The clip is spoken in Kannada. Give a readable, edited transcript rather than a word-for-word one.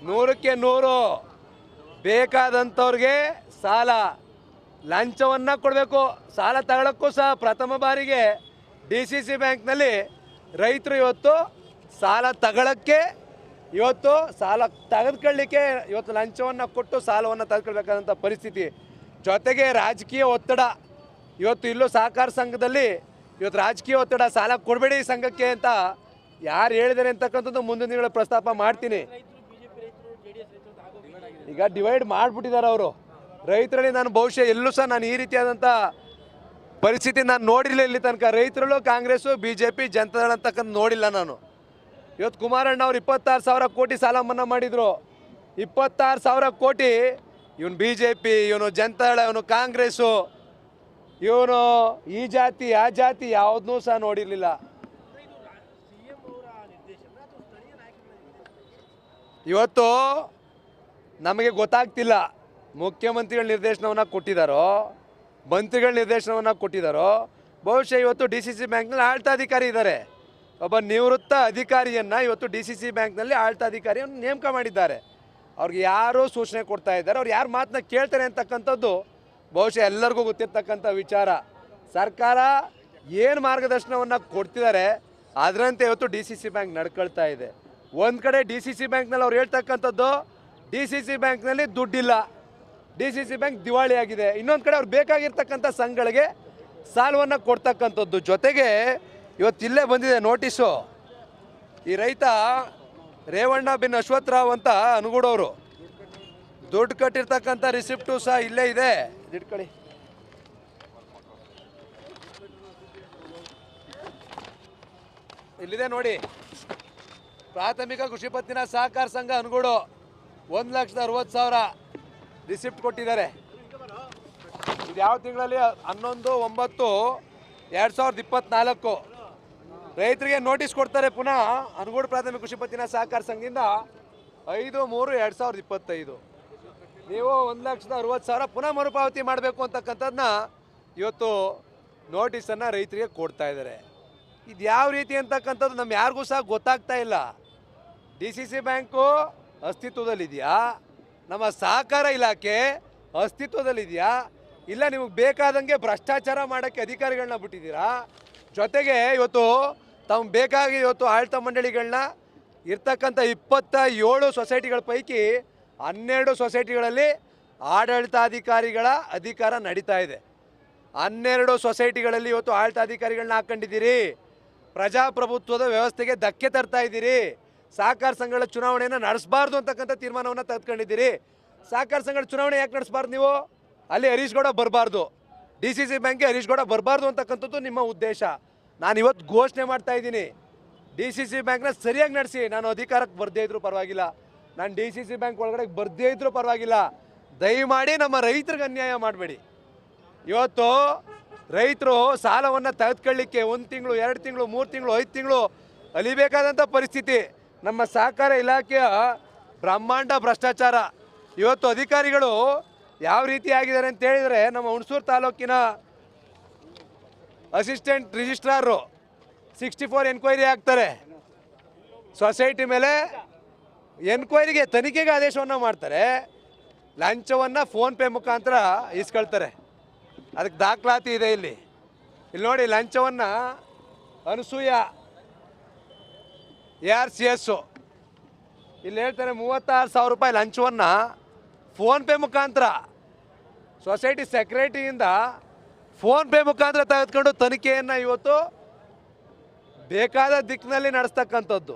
ನೂರಕ್ಕೆ ನೂರು ಬೇಕಾದಂಥವ್ರಿಗೆ ಸಾಲ ಲಂಚವನ್ನು ಕೊಡಬೇಕು. ಸಾಲ ತಗೊಳ್ಳೋಕ್ಕೂ ಸಹ ಪ್ರಥಮ ಬಾರಿಗೆ DCC ಬ್ಯಾಂಕ್ನಲ್ಲಿ ರೈತರು ಇವತ್ತು ಸಾಲ ತಗೊಳ್ಳೋಕ್ಕೆ ಇವತ್ತು ಸಾಲ ತೆಗೆದುಕೊಳ್ಳಿಕ್ಕೆ ಇವತ್ತು ಲಂಚವನ್ನು ಕೊಟ್ಟು ಸಾಲವನ್ನು ತೆಗೆದುಕೊಳ್ಬೇಕಾದಂಥ ಪರಿಸ್ಥಿತಿ. ಜೊತೆಗೆ ರಾಜಕೀಯ ಒತ್ತಡ ಇವತ್ತು ಇಲ್ಲೂ ಸಹಕಾರ ಸಂಘದಲ್ಲಿ ಇವತ್ತು ರಾಜಕೀಯ ಒತ್ತಡ, ಸಾಲ ಕೊಡಬೇಡಿ ಸಂಘಕ್ಕೆ ಅಂತ ಯಾರು ಹೇಳಿದ್ದಾರೆ ಅಂತಕ್ಕಂಥದ್ದು ಮುಂದಿನ ದಿನಗಳ ಪ್ರಸ್ತಾಪ ಮಾಡ್ತೀನಿ. ಈಗ ಡಿವೈಡ್ ಮಾಡಿಬಿಟ್ಟಿದ್ದಾರೆ ಅವರು ರೈತರಲ್ಲಿ. ನಾನು ಬಹುಶಃ ಎಲ್ಲೂ ಸಹ ನಾನು ಈ ರೀತಿಯಾದಂಥ ಪರಿಸ್ಥಿತಿ ನಾನು ನೋಡಿರಲಿಲ್ಲ ಇಲ್ಲಿ ತನಕ. ರೈತರಲ್ಲೂ ಕಾಂಗ್ರೆಸ್ಸು BJP ಜನತಾದಳ ಅಂತಕ್ಕಂಥ ನೋಡಿಲ್ಲ ನಾನು. ಇವತ್ತು ಕುಮಾರಣ್ಣ ಅವರು 26,000 ಕೋಟಿ ಸಾಲ ಮನ್ನಾ ಮಾಡಿದರು. 26,000 ಕೋಟಿ ಇವನು BJP, ಇವನು ಜನತಾದಳ, ಇವನು ಕಾಂಗ್ರೆಸ್ಸು, ಇವನು ಈ ಜಾತಿ ಆ ಜಾತಿ ಯಾವುದನ್ನೂ ಸಹ ನೋಡಿರಲಿಲ್ಲ. ಇವತ್ತು ನಮಗೆ ಗೊತ್ತಾಗ್ತಿಲ್ಲ ಮುಖ್ಯಮಂತ್ರಿಗಳ ನಿರ್ದೇಶನವನ್ನು ಕೊಟ್ಟಿದ್ದಾರೋ, ಮಂತ್ರಿಗಳ ನಿರ್ದೇಶನವನ್ನು ಕೊಟ್ಟಿದ್ದಾರೋ. ಬಹುಶಃ ಇವತ್ತು DCC ಬ್ಯಾಂಕ್ನಲ್ಲಿ ಆಡಳಿತಾಧಿಕಾರಿ ಇದ್ದಾರೆ. ಒಬ್ಬ ನಿವೃತ್ತ ಅಧಿಕಾರಿಯನ್ನು ಇವತ್ತು DCC ಬ್ಯಾಂಕ್ನಲ್ಲಿ ಆಡಳಿತಾಧಿಕಾರಿಯನ್ನು ನೇಮಕ ಮಾಡಿದ್ದಾರೆ. ಅವ್ರಿಗೆ ಯಾರು ಸೂಚನೆ ಕೊಡ್ತಾ ಇದ್ದಾರೆ, ಅವ್ರು ಯಾರು ಮಾತನ್ನ ಕೇಳ್ತಾರೆ ಅಂತಕ್ಕಂಥದ್ದು ಬಹುಶಃ ಎಲ್ಲರಿಗೂ ಗೊತ್ತಿರ್ತಕ್ಕಂಥ ವಿಚಾರ. ಸರ್ಕಾರ ಏನು ಮಾರ್ಗದರ್ಶನವನ್ನು ಕೊಡ್ತಿದ್ದಾರೆ ಅದರಂತೆ ಇವತ್ತು DCC ಬ್ಯಾಂಕ್ ನಡ್ಕೊಳ್ತಾ ಇದೆ. ಒಂದು ಕಡೆ DCC ಬ್ಯಾಂಕ್ನಲ್ಲಿ ಅವ್ರು ಹೇಳ್ತಕ್ಕಂಥದ್ದು DCC ಬ್ಯಾಂಕ್ನಲ್ಲಿ ದುಡ್ಡಿಲ್ಲ, DCC ಬ್ಯಾಂಕ್ ದಿವಾಳಿ ಆಗಿದೆ. ಇನ್ನೊಂದು ಕಡೆ ಅವ್ರು ಬೇಕಾಗಿರ್ತಕ್ಕಂಥ ಸಂಘಗಳಿಗೆ ಸಾಲವನ್ನು ಕೊಡ್ತಕ್ಕಂಥದ್ದು. ಜೊತೆಗೆ ಇವತ್ತಿಲ್ಲೇ ಬಂದಿದೆ ನೋಟಿಸು. ಈ ರೈತ ರೇವಣ್ಣ ಬಿನ್ ಅಶ್ವತ್ಥರಾವ್ ಅಂತ ಅನುಗೂಡವರು ದುಡ್ಡು ಕಟ್ಟಿರ್ತಕ್ಕಂಥ ರಿಸಿಪ್ಟು ಸಹ ಇಲ್ಲೇ ಇದೆ. ಇಟ್ಕೊಳ್ಳಿ. ಇಲ್ಲಿದೆ ನೋಡಿ. ಪ್ರಾಥಮಿಕ ಕೃಷಿ ಪತ್ತಿನ ಸಹಕಾರ ಸಂಘ ಅನುಗೂಡು 1,60,000 ರಿಸಿಪ್ಟ್ ಕೊಟ್ಟಿದ್ದಾರೆ. ಇದು ಯಾವ ತಿಂಗಳಲ್ಲಿ? 11/9/2024 ರೈತರಿಗೆ ನೋಟಿಸ್ ಕೊಡ್ತಾರೆ. ಪುನಃ ಅನುಗೂಡು ಪ್ರಾಥಮಿಕ ಕೃಷಿ ಪತ್ತಿನ ಸಹಕಾರ ಸಂಘದಿಂದ 5/3/2025 ನೀವು 1,60,000 ಪುನಃ ಮರುಪಾವತಿ ಮಾಡಬೇಕು ಅಂತಕ್ಕಂಥದ್ದನ್ನ ಇವತ್ತು ನೋಟಿಸನ್ನು ರೈತರಿಗೆ ಕೊಡ್ತಾ ಇದ್ದಾರೆ. ಇದು ಯಾವ ರೀತಿ ಅಂತಕ್ಕಂಥದ್ದು ನಮ್ಮ ಯಾರಿಗೂ ಸಹ ಗೊತ್ತಾಗ್ತಾ ಇಲ್ಲ. DCC ಬ್ಯಾಂಕು ಅಸ್ತಿತ್ವದಲ್ಲಿದೆಯಾ? ನಮ್ಮ ಸಹಕಾರ ಇಲಾಖೆ ಅಸ್ತಿತ್ವದಲ್ಲಿದೆಯಾ? ಇಲ್ಲ ನಿಮಗೆ ಬೇಕಾದಂಗೆ ಭ್ರಷ್ಟಾಚಾರ ಮಾಡೋಕ್ಕೆ ಅಧಿಕಾರಿಗಳನ್ನ ಬಿಟ್ಟಿದ್ದೀರಾ? ಜೊತೆಗೆ ಇವತ್ತು ತಮ್ಗೆ ಬೇಕಾಗಿ ಇವತ್ತು ಆಡಳಿತ ಮಂಡಳಿಗಳನ್ನ ಇರ್ತಕ್ಕಂಥ 27 ಸೊಸೈಟಿಗಳ ಪೈಕಿ 12 ಸೊಸೈಟಿಗಳಲ್ಲಿ ಆಡಳಿತಾಧಿಕಾರಿಗಳ ಅಧಿಕಾರ ನಡೀತಾ ಇದೆ. 12 ಸೊಸೈಟಿಗಳಲ್ಲಿ ಇವತ್ತು ಆಡಳಿತಾಧಿಕಾರಿಗಳನ್ನ ಹಾಕೊಂಡಿದ್ದೀರಿ. ಪ್ರಜಾಪ್ರಭುತ್ವದ ವ್ಯವಸ್ಥೆಗೆ ಧಕ್ಕೆ ತರ್ತಾ ಇದ್ದೀರಿ. ಸಹಕಾರ ಸಂಘಗಳ ಚುನಾವಣೆಯನ್ನು ನಡೆಸಬಾರ್ದು ಅಂತಕ್ಕಂಥ ತೀರ್ಮಾನವನ್ನು ತೆಗೆದುಕೊಂಡಿದ್ದೀರಿ. ಸಹಕಾರ ಸಂಘಗಳ ಚುನಾವಣೆ ಯಾಕೆ ನಡೆಸಬಾರ್ದು ನೀವು? ಅಲ್ಲಿ ಹರೀಶ್ ಗೌಡ ಬರಬಾರ್ದು, DCC ಬ್ಯಾಂಕ್ಗೆ ಹರೀಶ್ ಗೌಡ ಬರಬಾರ್ದು ಅಂತಕ್ಕಂಥದ್ದು ನಿಮ್ಮ ಉದ್ದೇಶ. ನಾನು ಇವತ್ತು ಘೋಷಣೆ ಮಾಡ್ತಾ ಇದ್ದೀನಿ, DCC ಬ್ಯಾಂಕ್ನ ಸರಿಯಾಗಿ ನಡೆಸಿ. ನಾನು ಅಧಿಕಾರಕ್ಕೆ ಬರದೇ ಇದ್ರೂ ಪರವಾಗಿಲ್ಲ, ನಾನು DCC ಬ್ಯಾಂಕ್ ಒಳಗಡೆ ಬರದೇ ಇದ್ರೂ ಪರವಾಗಿಲ್ಲ. ದಯಮಾಡಿ ನಮ್ಮ ರೈತರಿಗೆ ಅನ್ಯಾಯ ಮಾಡಬೇಡಿ. ಇವತ್ತು ರೈತರು ಸಾಲವನ್ನು ತೆಗೆದುಕೊಳ್ಳಿಕ್ಕೆ 1 ತಿಂಗಳು 2 ತಿಂಗಳು 3 ತಿಂಗಳು 5 ತಿಂಗಳು ಅಲಿಬೇಕಾದಂಥ ಪರಿಸ್ಥಿತಿ. ನಮ್ಮ ಸಹಕಾರ ಇಲಾಖೆಯ ಬ್ರಹ್ಮಾಂಡ ಭ್ರಷ್ಟಾಚಾರ. ಇವತ್ತು ಅಧಿಕಾರಿಗಳು ಯಾವ ರೀತಿ ಆಗಿದ್ದಾರೆ ಅಂತ ಹೇಳಿದರೆ, ನಮ್ಮ ಹುಣಸೂರು ತಾಲೂಕಿನ ಅಸಿಸ್ಟೆಂಟ್ ರಿಜಿಸ್ಟ್ರಾರು 64 ಎನ್ಕ್ವೈರಿ ಆಗ್ತಾರೆ. ಸೊಸೈಟಿ ಮೇಲೆ ಎನ್ಕ್ವೈರಿಗೆ ತನಿಖೆಗೆ ಆದೇಶವನ್ನು ಮಾಡ್ತಾರೆ. ಲಂಚವನ್ನು ಫೋನ್ಪೇ ಮುಖಾಂತರ ಇಸ್ಕೊಳ್ತಾರೆ. ಅದಕ್ಕೆ ದಾಖಲಾತಿ ಇದೆ ಇಲ್ಲಿ ನೋಡಿ. ಲಂಚವನ್ನು ಅನಸೂಯ ARCS ಇಲ್ಲಿ ಹೇಳ್ತಾರೆ 36,000 ರೂಪಾಯಿ ಲಂಚವನ್ನು ಫೋನ್ಪೇ ಮುಖಾಂತರ ಸೊಸೈಟಿ ಸೆಕ್ರೆಟರಿಯಿಂದ ಫೋನ್ಪೇ ಮುಖಾಂತರ ತೆಗೆದುಕೊಂಡು ತನಿಖೆಯನ್ನು ಇವತ್ತು ಬೇಕಾದ ದಿಕ್ಕಿನಲ್ಲಿ ನಡೆಸ್ತಕ್ಕಂಥದ್ದು.